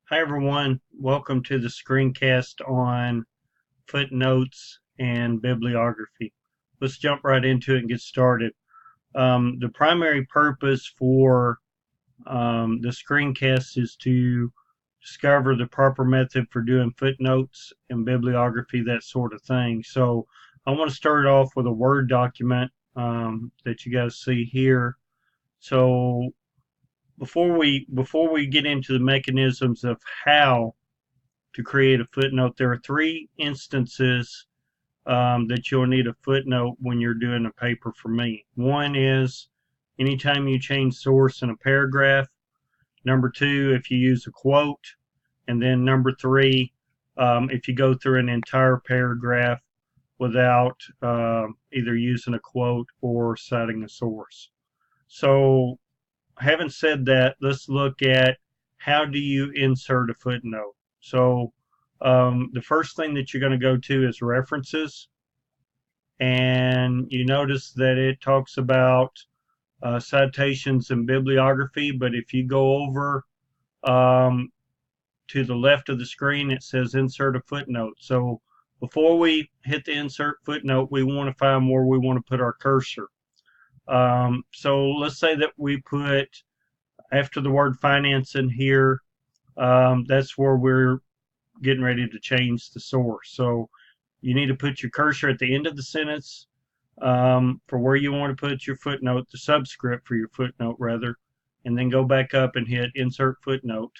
Hi everyone, welcome to the screencast on footnotes and bibliography. Let's jump right into it and get started. The primary purpose for the screencast is to discover the proper method for doing footnotes and bibliography, that sort of thing. So I want to start off with a Word document that you guys see here. So before we get into the mechanisms of how to create a footnote, there are three instances that you'll need a footnote when you're doing a paper for me. One is anytime you change source in a paragraph. Number two, if you use a quote. And then number three, if you go through an entire paragraph without either using a quote or citing a source. So having said that, let's look at how do you insert a footnote. So the first thing that you're going to go to is references, and you notice that it talks about citations and bibliography, but if you go over um, to the left of the screen, it says insert a footnote. So before we hit the insert footnote, we want to find where we want to put our cursor. So let's say that we put after the word finance in here, that's where we're getting ready to change the source. So you need to put your cursor at the end of the sentence for where you want to put your footnote, the subscript for your footnote rather, and then go back up and hit insert footnote,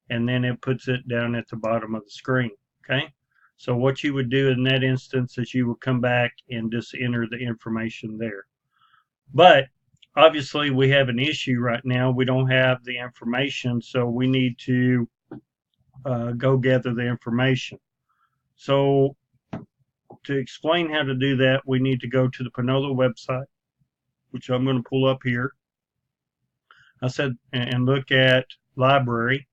and then it puts it down at the bottom of the screen. Okay. So what you would do in that instance is you would come back and just enter the information there. But obviously we have an issue right now. We don't have the information, so we need to go gather the information. So to explain how to do that, we need to go to the Panola website, which I'm going to pull up here. I said, and look at library,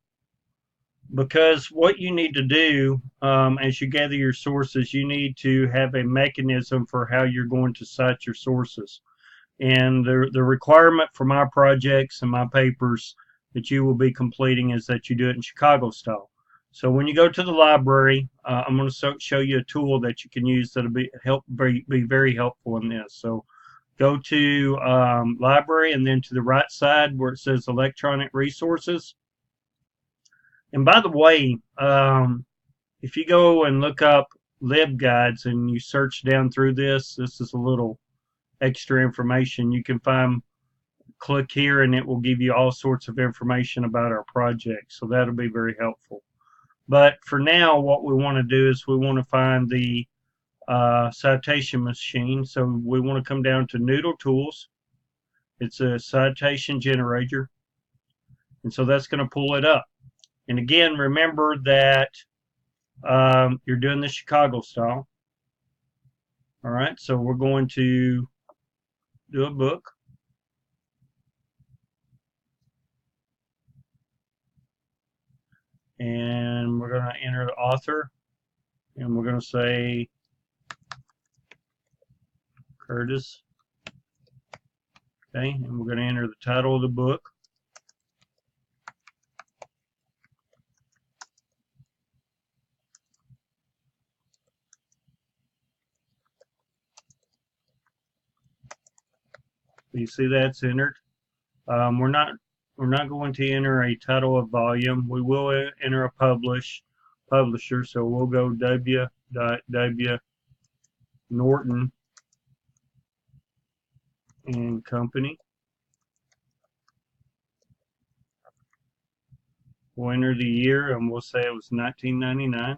because what you need to do as you gather your sources, you need to have a mechanism for how you're going to cite your sources. And the requirement for my projects and my papers that you will be completing is that you do it in Chicago style. So when you go to the library, I'm going to show you a tool that you can use that'll be very helpful in this. So go to library, and then to the right side where it says electronic resources. And by the way, if you go and look up libguides and you search down through this is a little extra information. You can click here and it will give you all sorts of information about our project. So that'll be very helpful. But for now, what we want to do is we want to find the citation machine. So we want to come down to Noodle Tools. It's a citation generator. And so that's going to pull it up. And again, remember that you're doing the Chicago style. All right, so we're going to do a book. And we're going to enter the author, and we're going to say Curtis. Okay, and we're going to enter the title of the book. You see that's entered. We're not going to enter a title of volume. We will enter a publisher. So we'll go W. Norton and Company. We'll enter the year, and we'll say it was 1999.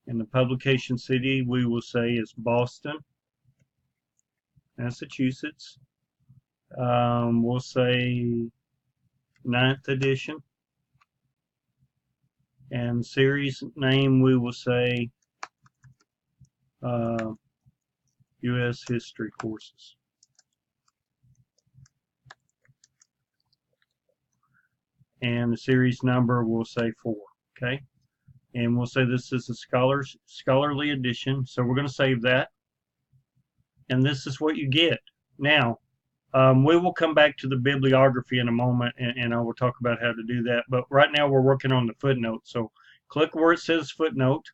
And the publication city we will say is Boston, Massachusetts. We'll say 9th edition. And series name we will say U.S. History Courses. And the series number we'll say 4. Okay. And we'll say this is a scholarly edition. So we're going to save that. And this is what you get. Now, We will come back to the bibliography in a moment, and I will talk about how to do that. But right now we're working on the footnote. So click where it says footnote,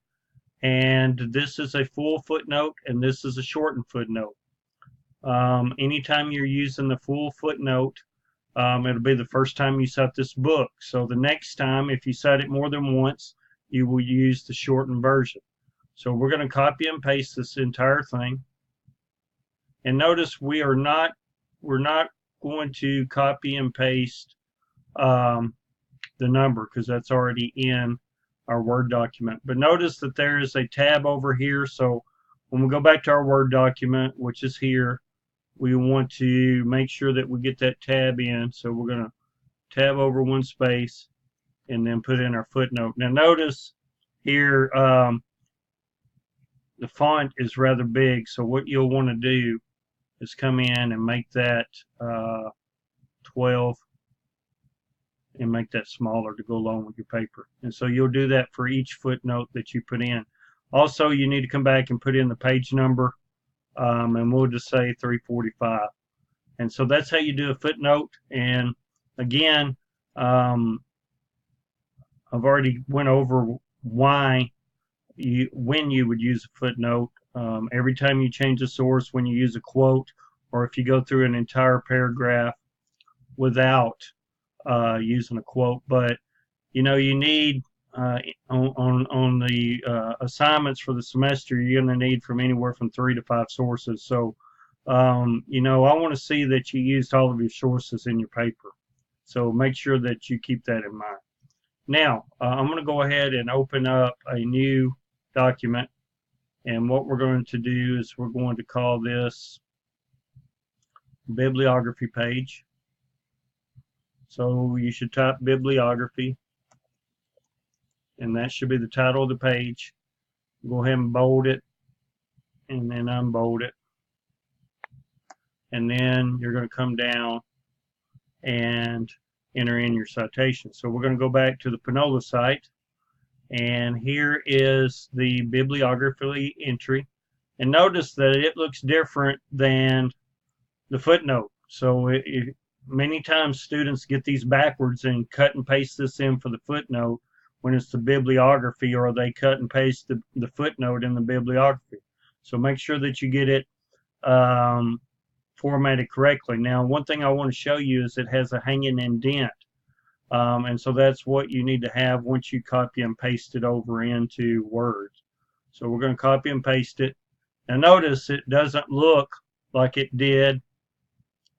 and this is a full footnote, and this is a shortened footnote. Anytime you're using the full footnote, it'll be the first time you cite this book. So the next time, if you cite it more than once, you will use the shortened version. So we're going to copy and paste this entire thing. And notice we're not going to copy and paste the number because that's already in our Word document. But notice that there is a tab over here. So when we go back to our Word document, which is here, we want to make sure that we get that tab in. So we're going to tab over one space and then put in our footnote. Now notice here the font is rather big. So what you'll want to do is come in and make that 12 and make that smaller to go along with your paper. And so you'll do that for each footnote that you put in. Also, you need to come back and put in the page number, and we'll just say 345. And so that's how you do a footnote. And again, I've already went over when you would use a footnote. Every time you change a source, when you use a quote, or if you go through an entire paragraph without using a quote. But you need on the assignments for the semester, you're going to need from anywhere from 3 to 5 sources. So I want to see that you used all of your sources in your paper. So make sure that you keep that in mind. Now I'm going to go ahead and open up a new document, and what we're going to do is we're going to call this bibliography page. So you should type bibliography, and that should be the title of the page. Go ahead and bold it, and then unbold it. And then you're going to come down and enter in your citation. So we're going to go back to the Panola site, and here is the bibliography entry. And notice that it looks different than the footnote. So many times students get these backwards and cut and paste this in for the footnote when it's the bibliography, or they cut and paste the footnote in the bibliography. So make sure that you get it formatted correctly. Now, one thing I want to show you is it has a hanging indent. And so that's what you need to have once you copy and paste it over into Word. So we're going to copy and paste it. Now notice it doesn't look like it did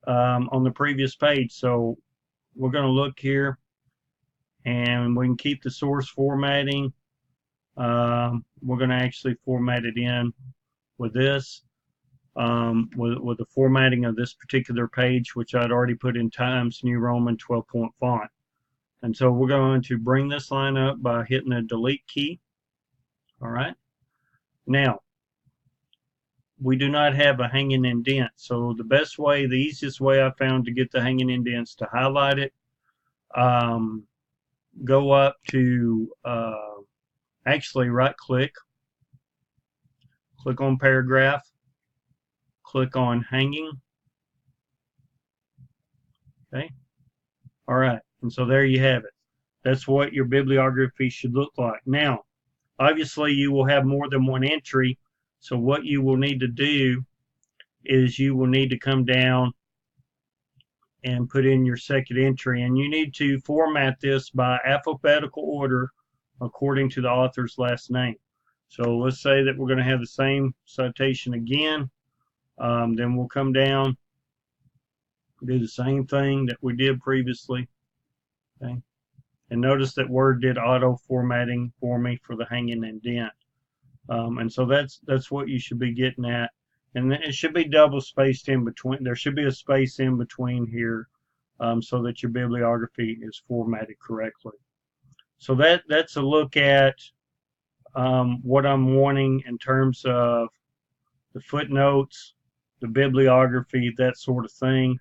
on the previous page. So we're going to look here, and we can keep the source formatting. We're going to actually format it in with this, with the formatting of this particular page, which I'd already put in Times New Roman 12-point font. And so we're going to bring this line up by hitting the delete key. All right. Now, we do not have a hanging indent. So the best way, the easiest way I found to get the hanging indents, to highlight it, go up to, actually right click on paragraph, click on hanging. Okay. All right. And so there you have it. That's what your bibliography should look like. Now, obviously you will have more than one entry. So what you will need to do is you will need to come down and put in your second entry, and you need to format this by alphabetical order according to the author's last name. So let's say that we're going to have the same citation again. Then we'll come down, do the same thing that we did previously. Okay. And notice that Word did auto formatting for me for the hanging indent. And so that's what you should be getting at. And it should be double spaced in between. There should be a space in between here, so that your bibliography is formatted correctly. So that's a look at what I'm wanting in terms of the footnotes, the bibliography, that sort of thing.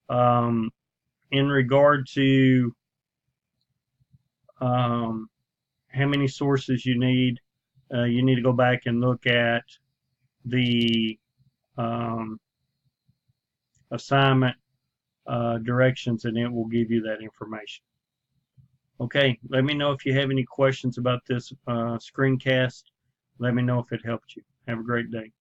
In regard to how many sources you need to go back and look at the assignment directions, and it will give you that information. Okay, let me know if you have any questions about this screencast. Let me know if it helped you. Have a great day.